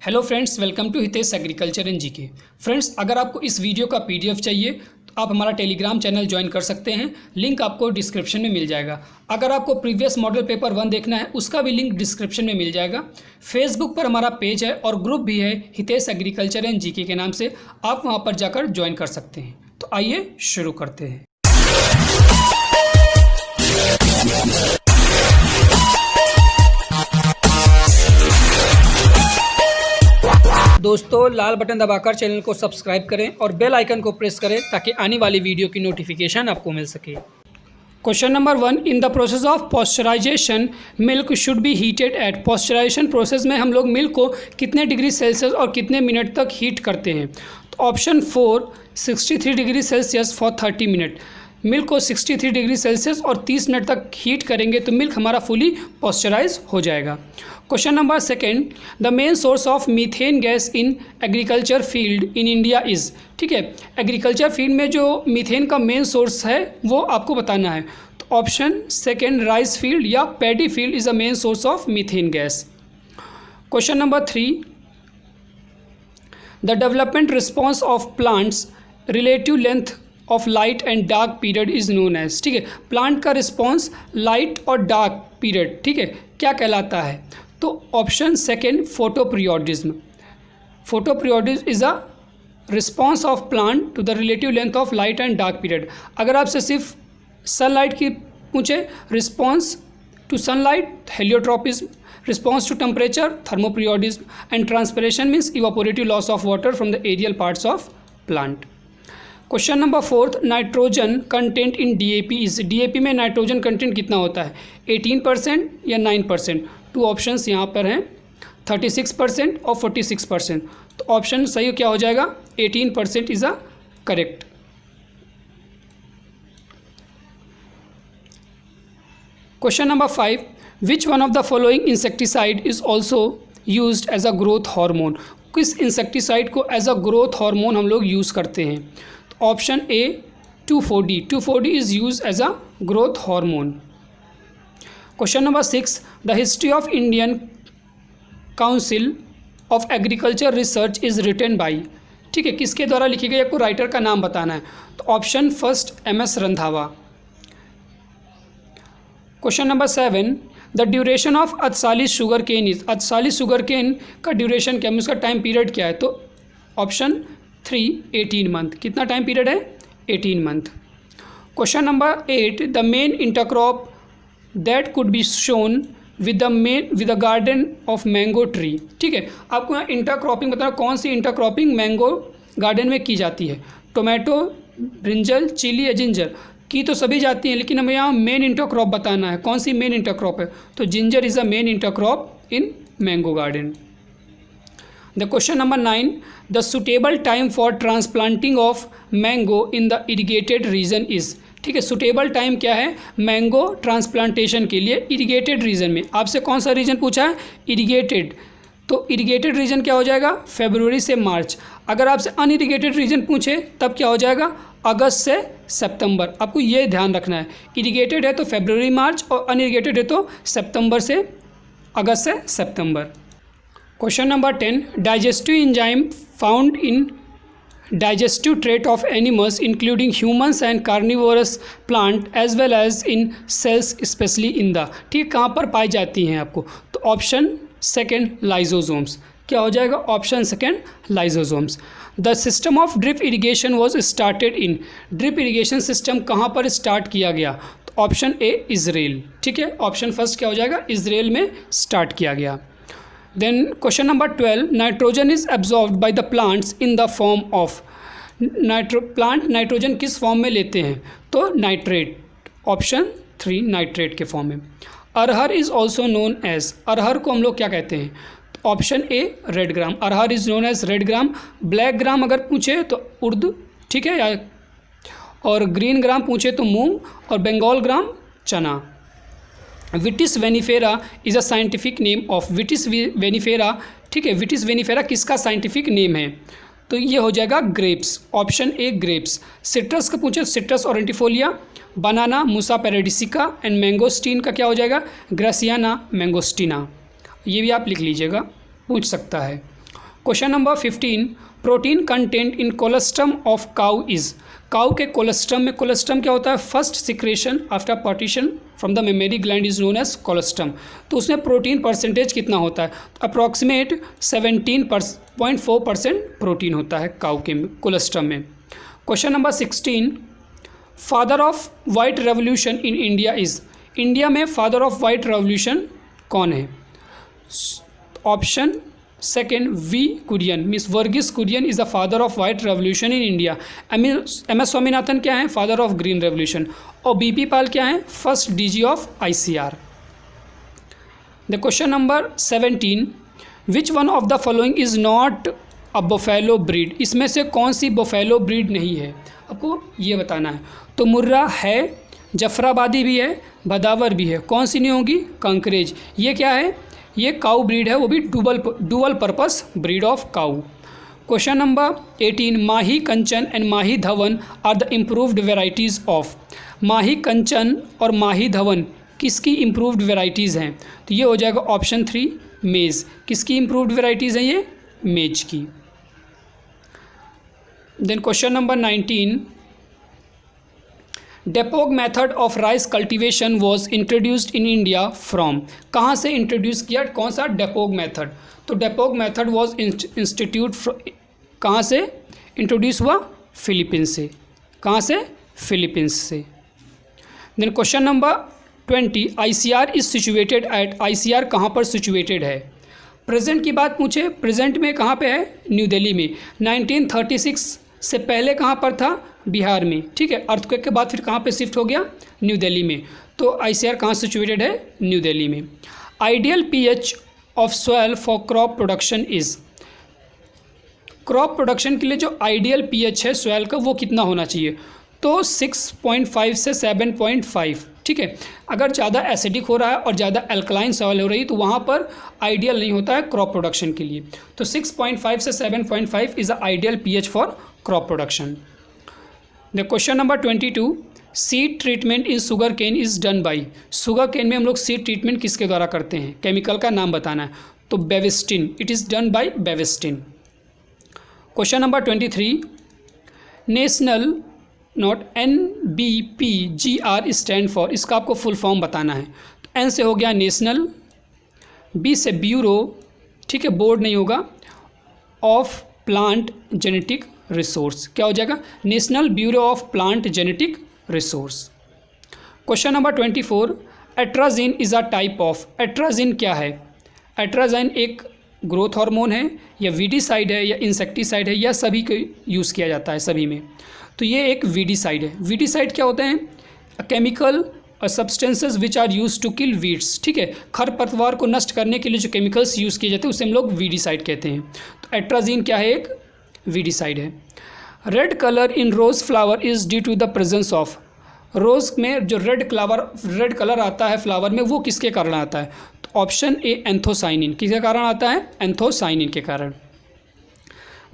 Hello friends, welcome to Hitesh agriculture and GK. Friends, अगर आपको इस वीडियो का पीडीएफ चाहिए तो आप हमारा टेलीग्राम चैनल ज्वाइन कर सकते हैं। लिंक आपको डिस्क्रिप्शन में मिल जाएगा। अगर आपको प्रीवियस मॉडल पेपर 1 देखना है उसका भी लिंक डिस्क्रिप्शन में मिल जाएगा। फेसबुक पर हमारा पेज है और ग्रुप भी है हितेश एग्रीकल्चर एंड जीके के नाम से, आप वहाँ पर जाकर ज्वाइन कर सकते हैं। तो आइए शुरू करते हैं। दोस्तों, लाल बटन दबाकर चैनल को सब्सक्राइब करें और बेल आइकन को प्रेस करें ताकि आने वाली वीडियो की नोटिफिकेशन आपको मिल सके। Question number 1, in the process of pasteurization milk should be heated at. Pasteurization process में हम लोग मिल्क को कितने डिग्री सेल्सियस और कितने मिनट तक हीट करते हैं? तो option 4 63 degree Celsius for 30 minute. Milk को 63 डिग्री सेल्सियस और 30 मिनट तक हीट करेंगे तो मिल्क हमारा फुली पॉस्चराइज हो जाएगा। Question number 2, the main source of methane gas in agriculture field in India is. ठीक है, एग्रीकल्चर फील्ड में जो मीथेन का मेन सोर्स है वो आपको बताना है। तो ऑप्शन 2 राइस फील्ड या paddy field is the main source of methane gas. Question number 3, the development response of plants relative length of light and dark period is known as. ठीक है, plant का रिस्पॉन्स लाइट और dark period, ठीक है, क्या कहलाता है? तो option 2 photoperiodism. Photoperiodism is a response of plant to the relative length of light and dark period. अगर आपसे सिर्फ सनलाइट की पूछे, response to sunlight heliotropism, response to temperature thermoperiodism and transpiration means evaporative loss of water from the aerial parts of plant. Question number 4, nitrogen content in DAP is. DAP में nitrogen content कितना होता है? 18% या 9%? 2 options यहाँ पर हैं, 36% और 46%। तो ऑप्शन सही क्या हो जाएगा? 18% is a correct. Question number 5, which one of the following insecticide is also used as a growth hormone. किस इंसेक्टिसाइड को एज अ ग्रोथ हार्मोन हम लोग यूज़ करते हैं? Option A 2,4-D। 2,4-D is use as a growth hormone. Question number 6, the history of Indian Council of Agriculture Research is written by. ठीक है, किसके द्वारा लिखी गई? आपको राइटर का नाम बताना है। तो option 1 MS Randhawa. Question number 7, the duration of adsali sugarcane is. Adsali sugarcane का ड्यूरेशन क्या है, उसका टाइम पीरियड क्या है? तो ऑप्शन 3 18 मंथ। कितना टाइम पीरियड है? 18 month. Question number 8, the main intercrop that could be shown with the garden of mango tree. ठीक है, आपको यहाँ इंटरक्रॉपिंग बताना, कौन सी इंटरक्रॉपिंग मैंगो गार्डन में की जाती है? टोमेटो, ब्रिंजल, चिली या जिंजर? की तो सभी जाती हैं, लेकिन हमें यहाँ मेन इंटरक्रॉप बताना है। कौन सी मेन इंटरक्रॉप है? तो ginger is a main intercrop in mango garden. The question number 9, the suitable time for transplanting of mango in the irrigated region is. ठीक है, सुटेबल टाइम क्या है मैंगो ट्रांसप्लांटेशन के लिए इरीगेटेड रीजन में? आपसे कौन सा रीजन पूछा है? इरीगेटेड। तो इरीगेटेड रीजन क्या हो जाएगा? फरवरी से मार्च। अगर आपसे अनइरीगेटेड रीजन पूछे तब क्या हो जाएगा? अगस्त से सितंबर। आपको ये ध्यान रखना है, इरीगेटेड है तो फरवरी मार्च और अनइरीगेटेड है तो सितंबर से अगस्त से सितंबर। Question number 10, digestive enzyme found in digestive tract of animals including humans and carnivorous plant as well as in cells especially in the. ठीक, कहाँ पर पाई जाती हैं आपको? तो ऑप्शन 2 लाइजोसोम्स। क्या हो जाएगा? Option 2 lysosomes. The system of drip irrigation was started in. Drip irrigation system कहाँ पर स्टार्ट किया गया? तो ऑप्शन ए इजराइल। ठीक है, ऑप्शन 1 क्या हो जाएगा? इजराइल में स्टार्ट किया गया। Then question number 12, nitrogen is absorbed by the plants in the form of. Plant nitrogen किस फॉर्म में लेते हैं? तो नाइट्रेट। ऑप्शन 3 नाइट्रेट के फॉर्म में। Arhar is also known as. अरहर को हम लोग क्या कहते हैं? Option A red gram. Arhar is known as red gram. Black gram अगर पूछे तो उर्द, ठीक है, या और ग्रीन ग्राम पूछे तो मूंग और बंगाल ग्राम चना। Vitis vinifera is a scientific name of. Vitis vinifera, ठीक है, विटिस वेनिफेरा किसका साइंटिफिक नेम है? तो ये हो जाएगा grapes. Option A grapes. Citrus का पूछे, citrus aurantifolia, banana Musa paradisiaca and mangosteen का क्या हो जाएगा? ग्रासियाना मैंगोस्टीना। ये भी आप लिख लीजिएगा, पूछ सकता है। Question number 15, protein content in colostrum of cow is. Cow के कोलेस्ट्रम में, कोलेस्ट्रम क्या होता है, first secretion after partition from the mammary gland is known as colostrum. तो उसमें प्रोटीन परसेंटेज कितना होता है, अप्रॉक्सीमेट 17.4% प्रोटीन होता है काउ के कोलेस्ट्रम में। Question number 16, father of white revolution in India is. India में फादर ऑफ वाइट रेवोल्यूशन कौन है? Option second V Kurien, miss Verghese Kurien is the father of white revolution in India. M S Swaminathan क्या है, father of green revolution. और B P Pal क्या है, first DG of ICR। The question number 17, which one of the following is not a buffalo breed. इसमें से कौन सी buffalo breed नहीं है, आपको ये बताना है। तो मुर्रा है, जफराबादी भी है, भदावर भी है, कौन सी नहीं होगी, कंकरेज। ये क्या है, ये काऊ ब्रीड है, वो भी dual purpose breed of cow. Question number 18, Mahi Kanchan and Mahi Dhawan are the improved varieties of. Mahi Kanchan और माही धवन किसकी इम्प्रूव्ड वेराइटीज़ हैं? तो ये हो जाएगा ऑप्शन 3 मेज़। किसकी इम्प्रूव्ड वेराइटीज़ हैं ये? मेज की। Then question number 19, dapog method of rice cultivation was introduced in India from. कहाँ से इंट्रोड्यूस किया, कौन सा? Dapog method. तो डेपोग मेथड वॉज इंस्टीट्यूट कहाँ से इंट्रोड्यूस हुआ? फिलीपींस से। कहाँ से? फिलीपींस से। Then question number 20, ICR is situated at. ICR कहाँ पर सिचुएटेड है? प्रेजेंट की बात पूछे, प्रेजेंट में कहाँ पे है? न्यू दिल्ली में। 1936 से पहले कहाँ पर था? बिहार में, ठीक है। अर्थक्वेक के बाद फिर कहाँ पे शिफ्ट हो गया? न्यू दिल्ली में। तो ICR कहाँ सिचुएटेड है? न्यू दिल्ली में। Ideal pH of soil for crop production is. Crop production के लिए जो आइडियल pH है सॉइल का वो कितना होना चाहिए? तो 6.5 से 7.5, ठीक है। अगर ज़्यादा एसिडिक हो रहा है और ज़्यादा अल्कलाइन सॉइल हो रही है तो वहाँ पर आइडियल नहीं होता है क्रॉप प्रोडक्शन के लिए। तो 6.5 से 7.5 is the ideal pH for crop production. The question number 22, seed treatment in sugar cane is done by. Sugar cane में हम लोग सीड ट्रीटमेंट किसके द्वारा करते हैं? केमिकल का नाम बताना है। तो Bavistin, it is done by Bavistin. Question number 23, national note NBPGR stand for. इसका आपको फुल फॉर्म बताना है। तो N से हो गया नेशनल, B से ब्यूरो, ठीक है, बोर्ड नहीं होगा, ऑफ प्लांट जेनेटिक रिसोर्स। क्या हो जाएगा? National bureau of plant genetic resource. Question number 24, atrazine is a type of. Atrazine क्या है? एट्राजिन एक ग्रोथ हार्मोन है या वीडीसाइड है या इंसेक्टिसाइड है या सभी को यूज़ किया जाता है सभी में। तो ये एक वीडीसाइड है। वीडीसाइड क्या होते हैं? केमिकल और substances which are use to kill weeds, ठीक है। खरपतवार को नष्ट करने के लिए जो केमिकल्स यूज़ किए जाते हैं उसे हम लोग वीडीसाइड कहते हैं। तो एट्राजिन क्या है? एक वीडीसाइड है। Red colour in rose flower is due to the presence of. Rose में जो रेड कलर आता है फ्लावर में वो किसके कारण आता है? तो ऑप्शन ए एंथोसाइनिन। किसके कारण आता है? एंथोसाइनिन के कारण।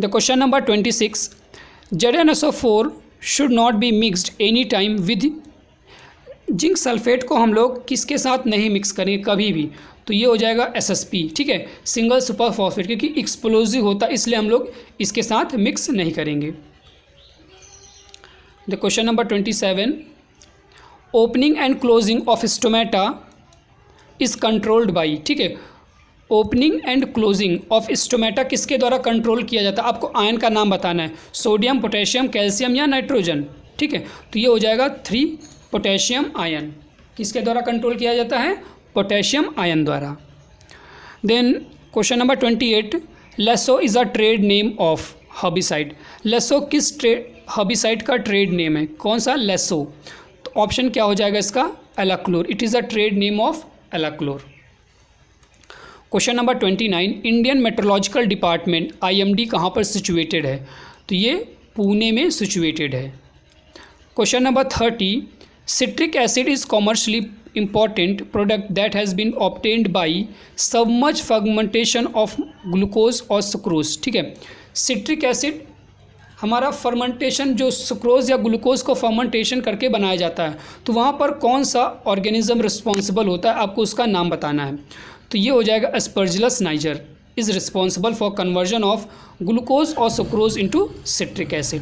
The question number 26, ZnSO4 should not be mixed any time with. Zinc sulphate को हम लोग किसके साथ नहीं मिक्स करेंगे कभी भी? तो ये हो जाएगा SSP, ठीक है, सिंगल सुपर फॉस्फेट, क्योंकि एक्सप्लोजिव होता है इसलिए हम लोग इसके साथ मिक्स नहीं करेंगे। The question number 27, opening and closing of stomata is controlled by, ठीक है। Opening and closing of stomata किसके द्वारा कंट्रोल किया जाता है? आपको आयन का नाम बताना है, सोडियम, पोटेशियम, कैल्शियम या नाइट्रोजन, ठीक है। तो ये हो जाएगा 3 पोटेशियम आयन। किसके द्वारा कंट्रोल किया जाता है? पोटेशियम आयन द्वारा। Then question number 28, Lasso is a trade name of herbicide. Lasso किस हर्बिसाइड का ट्रेड नेम है? कौन सा? लेसो। तो ऑप्शन क्या हो जाएगा इसका? Alachlor. It is a trade name of alachlor. Question number 29, Indian meteorological department IMD कहाँ पर सिचुएटेड है? तो ये पुणे में सिचुएटेड है। Question number 30, citric acid is commercially important product that has been obtained by submerged fermentation of glucose और sucrose, ठीक है। सिट्रिक एसिड हमारा फर्मेंटेशन जो सुक्रोज या ग्लूकोज को फर्मेंटेशन करके बनाया जाता है, तो वहाँ पर कौन सा ऑर्गेनिज्म रिस्पॉन्सिबल होता है? आपको उसका नाम बताना है। तो ये हो जाएगा Aspergillus niger, is responsible for conversion of glucose और sucrose into citric acid.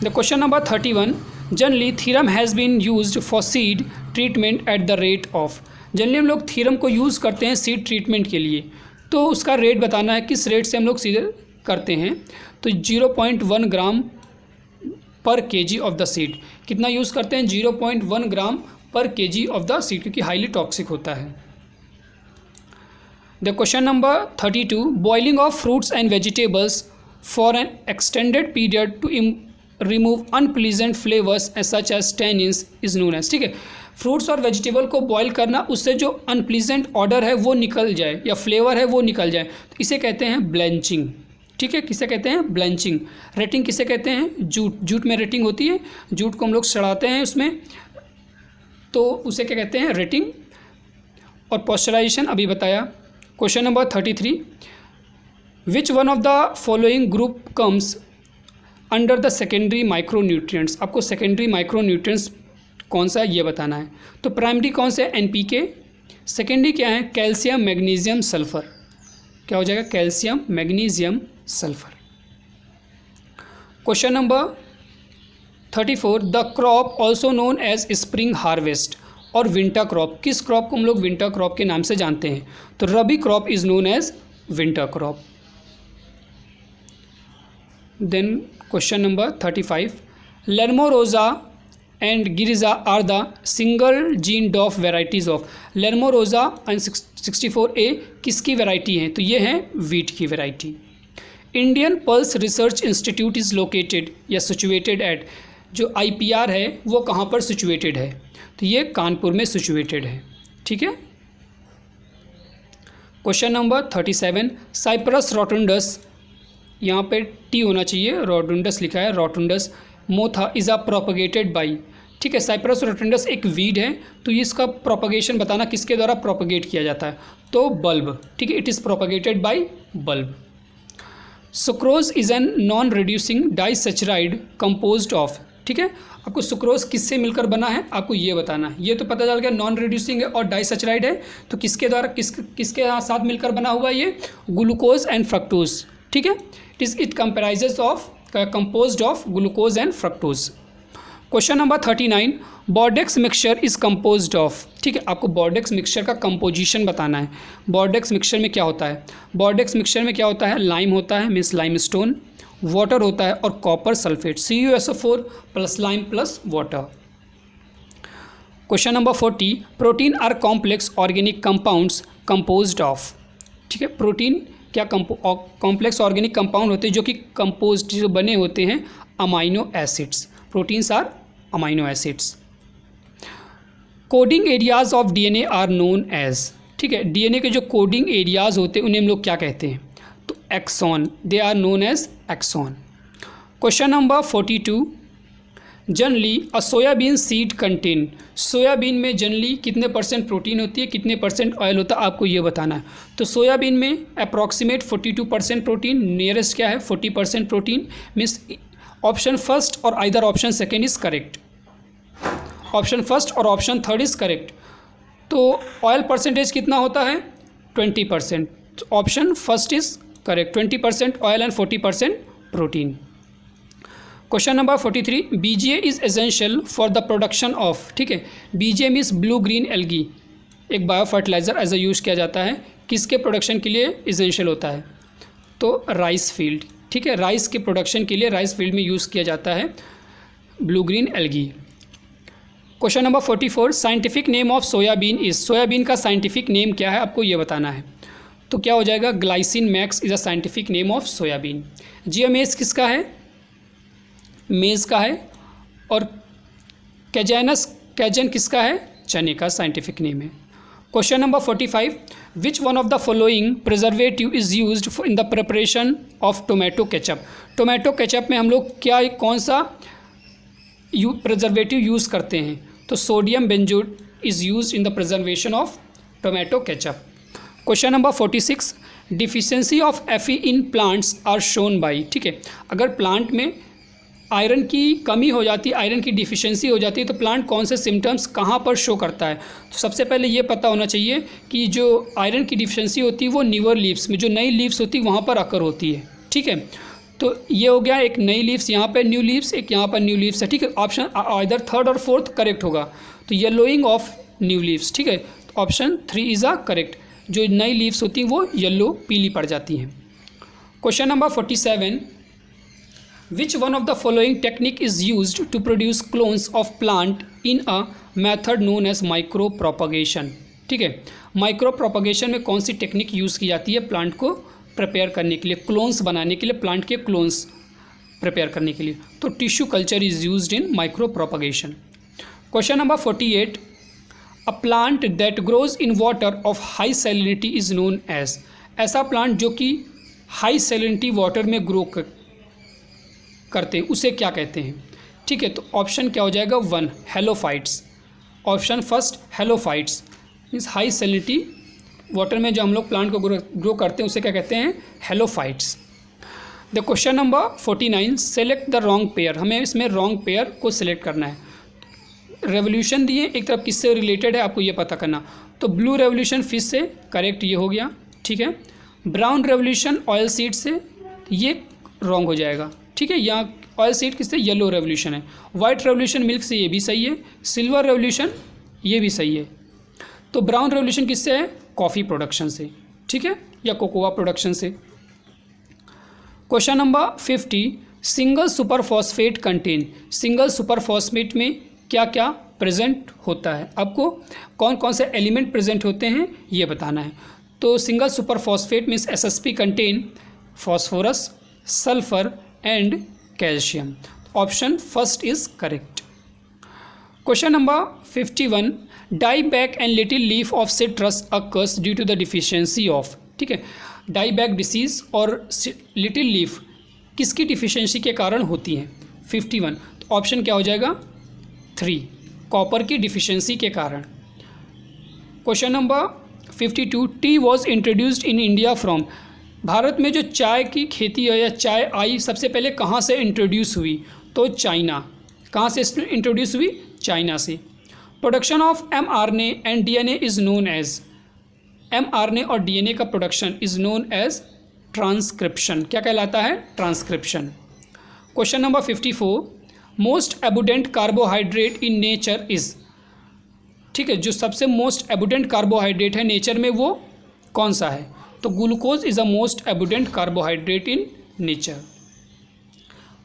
The question number 31, generally thiram has been used for seed treatment at the rate of. Generally हम लोग थीरम को यूज़ करते हैं सीड ट्रीटमेंट के लिए, तो उसका रेट बताना है, किस रेट से हम लोग सीड करते हैं। तो 0.1 gram per KG of the seed, कितना यूज़ करते हैं, 0.1 gram per KG of the seed, क्योंकि हाईली टॉक्सिक होता है। The question number 32, boiling of fruits and vegetables for an extended period to remove unpleasant flavours such as tannins is known as. ठीक है, fruits और vegetable को boil करना, उससे जो अनप्लीजेंट ऑर्डर है वो निकल जाए या फ्लेवर है वो निकल जाए, तो इसे कहते हैं ब्लेंचिंग। ठीक है, किसे कहते हैं, ब्लेंचिंग। रेटिंग किसे कहते हैं, जूट में रेटिंग होती है, जूट को हम लोग सड़ाते हैं उसमें, तो उसे क्या कहते हैं, रेटिंग। और पॉस्चराइजेशन अभी बताया। Question number 33, which one of the following group comes under the secondary micronutrients. आपको सेकेंडरी माइक्रोन्यूट्रिएंट्स कौन सा है ये बताना है। तो प्राइमरी कौन सा है, NPK। सेकेंडरी क्या है, कैल्शियम मैग्नीशियम सल्फर। क्या हो जाएगा, calcium magnesium sulphur. Question number 34, the crop also known as spring harvest और विंटर क्रॉप। किस क्रॉप को हम लोग विंटर क्रॉप के नाम से जानते हैं, तो rabi crop is known as winter crop. Then question number 35, Lerma Rojo and Girija are the single gene dwarf varieties of. Lerma Rojo and 64A किसकी वैरायटी है, तो ये है वीट की variety. Indian pulse research institute is located या सिचुएटेड एट। जो IPR है वो कहाँ पर सिचुएटेड है, तो ये कानपुर में सिचुएटेड है। ठीक है। क्वेश्चन नंबर 37, साइप्रस रोटुंडस, यहाँ पे T होना चाहिए, रोटुंडस लिखा है, रोटुंडस मोथा इज़ अ प्रोपगेटेड बाई। ठीक है, साइप्रस रोटुंडस एक वीड है, तो इसका प्रोपगेशन बताना किसके द्वारा प्रोपगेट किया जाता है, तो बल्ब। ठीक है, it is propagated by bulb. Sucrose is an non reducing disaccharide composed of. ठीक है, आपको सुक्रोज किससे मिलकर बना है, आपको ये बताना है। ये तो पता चल गया नॉन रिड्यूसिंग है और डाइसेचराइड है, तो किसके द्वारा किसके साथ मिलकर बना हुआ है, ये ग्लूकोज एंड फ्रक्टोज। ठीक है, it comprises of composed of glucose and fructose। Question number 39, Bordeaux mixture is composed of. ठीक है, आपको बॉर्डेक्स मिक्सचर का कंपोजिशन बताना है। बॉर्डेक्स मिक्सचर में क्या होता है, बॉर्डेक्स मिक्सचर में क्या होता है, लाइम होता है, मीन्स लाइम स्टोन, वाटर होता है और copper sulphate, CuSO4 plus lime plus water. Question number 40, protein are complex organic compounds composed of. ठीक है, प्रोटीन क्या कॉम्प्लेक्स ऑर्गेनिक कंपाउंड होते हैं जो कि कंपोज्ड जो बने होते हैं amino acids. Proteins are amino acids. Coding areas of DNA are known as. ठीक है, DNA के जो कोडिंग एरियाज होते हैं उन्हें हम लोग क्या कहते हैं, तो exon, they are known as exon. Question number 42, generally a soybean seed contain. Soybean में जनरली कितने % प्रोटीन होती है, कितने % ऑयल होता है, आपको ये बताना है। तो सोयाबीन में अप्रॉक्सीमेट 42% प्रोटीन, नियरेस्ट क्या है 40% प्रोटीन, मीन्स ऑप्शन फर्स्ट और either option second is correct. Option first और ऑप्शन थर्ड इज़ करेक्ट। तो ऑयल परसेंटेज कितना होता है, 20%। Option first is correct, 20% oil and 40% protein. Question number 43, BGA is essential for the production of. ठीक है, BGA means blue green algae, एक bio fertilizer as a use किया जाता है, किसके प्रोडक्शन के लिए एसेंशियल होता है, तो राइस फील्ड। ठीक है, राइस के प्रोडक्शन के लिए राइस फील्ड में यूज़ किया जाता है blue green algae. Question number 44, scientific name of soybean is. Soybean का साइंटिफिक नेम क्या है, आपको ये बताना है। तो क्या हो जाएगा, glycine max is a scientific name of soybean. GMS किसका है, मेज़ का है, और कैजन किसका है, चने का साइंटिफिक नेम है। Question number 45, which one of the following preservative is used in the preparation of tomato ketchup. Tomato ketchup में हम लोग क्या कौन सा प्रिजर्वेटिव यूज़ करते हैं, तो sodium benzoate is used in the preservation of tomato ketchup. Question number 46, deficiency of Fe in plants are shown by. ठीक है, अगर प्लांट में आयरन की कमी हो जाती है, आयरन की डिफिशियंसी हो जाती है, तो प्लांट कौन से सिम्टम्स कहाँ पर शो करता है। तो सबसे पहले ये पता होना चाहिए कि जो आयरन की डिफिशियंसी होती है वो न्यूअर लीव्स में, जो नई लीव्स होती है वहाँ पर अकर होती है। ठीक है, तो ये हो गया एक नई लीव्स, यहाँ पर न्यू लीव्स, एक यहाँ पर न्यू लीव्स है। ठीक है, ऑप्शन इधर थर्ड और फोर्थ करेक्ट होगा। तो येलोइंग ऑफ न्यू लीव्स, ठीक है, ऑप्शन 3 इज़ करेक्ट। जो नई लीव्स होती हैं वो येलो पीली पड़ जाती हैं। Question number 47, which one of the following technique is used to produce clones of plant in a method known as micro propagation. ठीक है, माइक्रो प्रोपगेशन में कौन सी टेक्निक यूज़ की जाती है प्लांट को प्रिपेयर करने के लिए, क्लोन्स बनाने के लिए, प्लांट के क्लोन्स प्रिपेयर करने के लिए। तो tissue culture is used in micro propagation. Question number 48, a plant that grows in water of high salinity is known as. ऐसा प्लांट जो कि हाई सैलिनिटी वाटर में ग्रो करते हैं उसे क्या कहते हैं। ठीक है, तो ऑप्शन क्या हो जाएगा 1 halophytes. Option first halophytes means high salinity water में जो हम लोग प्लांट को ग्रो करते हैं उसे क्या कहते हैं, halophytes. The question number 49, select the wrong pair. हमें इसमें रॉन्ग पेयर को सिलेक्ट करना है। रेवोल्यूशन दिए, एक तरफ किससे रिलेटेड है आपको ये पता करना। तो ब्लू रेवोल्यूशन फिश से, करेक्ट ये हो गया। ठीक है, ब्राउन रेवोल्यूशन ऑयल सीड से, ये रॉन्ग हो जाएगा। ठीक है, यहाँ ऑयल सीड किससे, येलो रेवोल्यूशन है। वाइट रेवोल्यूशन मिल्क से, ये भी सही है। सिल्वर रेवोल्यूशन ये भी सही है। तो ब्राउन रेवोल्यूशन किससे है, कॉफ़ी प्रोडक्शन से। ठीक है, या कोकोआ प्रोडक्शन से। Question number 50, single super phosphate contain. Single super phosphate में क्या क्या प्रेजेंट होता है, आपको कौन कौन से एलिमेंट प्रेजेंट होते हैं ये बताना है। तो single super phosphate means SSP contain phosphorus, sulphur and calcium. Option first is correct. Question number 51, die back and little leaf of citrus occurs due to the deficiency of. ठीक है, die back disease और little leaf किसकी deficiency के कारण होती हैं। 51, तो option क्या हो जाएगा 3 कॉपर की डिफिशियंसी के कारण। Question number 52, T was introduced in India from. Bharat में जो चाय की खेती है या चाय आई सबसे पहले कहाँ से इंट्रोड्यूस हुई, तो चाइना। कहाँ से इंट्रोड्यूस हुई, चाइना से। Production of mRNA and DNA is known as. mRNA और DNA का production is known as transcription. क्या कहलाता है, transcription. Question number 54, most abundant carbohydrate in nature is. ठीक है, जो सबसे मोस्ट एबुडेंट कार्बोहाइड्रेट है नेचर में वो कौन सा है, तो glucose is a most abundant carbohydrate in nature.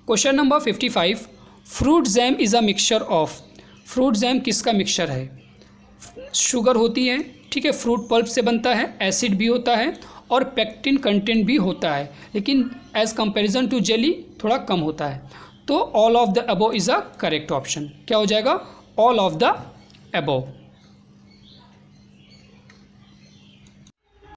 Question number 55, fruit jam is a mixture of. Fruit jam किसका मिक्सचर है, शुगर होती है। ठीक है, फ्रूट पल्प से बनता है, एसिड भी होता है और पेक्टिन कंटेंट भी होता है, लेकिन एज़ कंपेरिजन टू जेली थोड़ा कम होता है। तो all of the above is a correct option. क्या हो जाएगा, ऑल ऑफ द अबव।